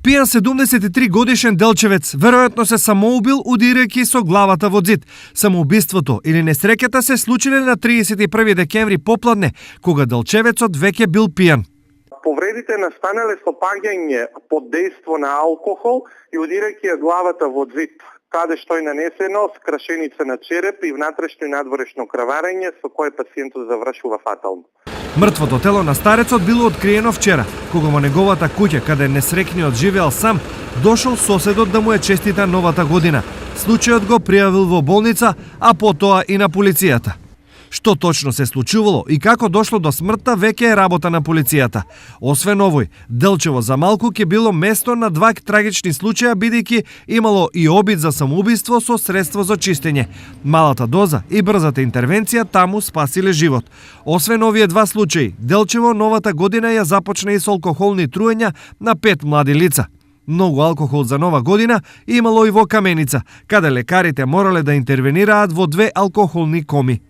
Пијан 73 годишен Делчевец веројатно се самоубил удирајќи со главата во зид. Самоубиството или несреќата се случиле на 31 декември попладне, кога Делчевецот веќе бил пијан. Повредите настанале со паѓање под дејство на алкохол и удирајќи ја главата во зид, каде што е нанесено скрашеница на череп и внатрешно и надворешно краварење со кое пациентот завршува фатално. Мртвото тело на старецот било откриено вчера, кога во неговата куќа, каде несрекниот живеел сам, дошол соседот да му ја честита новата година. Случајот го пријавил во болница, а потоа и на полицијата. Што точно се случувало и како дошло до смртта веќе е работа на полицијата. Освен овој, Делчево за малку ќе било место на два трагични случаја, бидејќи имало и обид за самоубиство со средство за чистење. Малата доза и брзата интервенција таму спасиле живот. Освен овие два случаи, Делчево новата година ја започна и со алкохолни труења на 5 млади лица. Многу алкохол за нова година имало и во Каменица, каде лекарите морале да интервенираат во 2 алкохолни коми.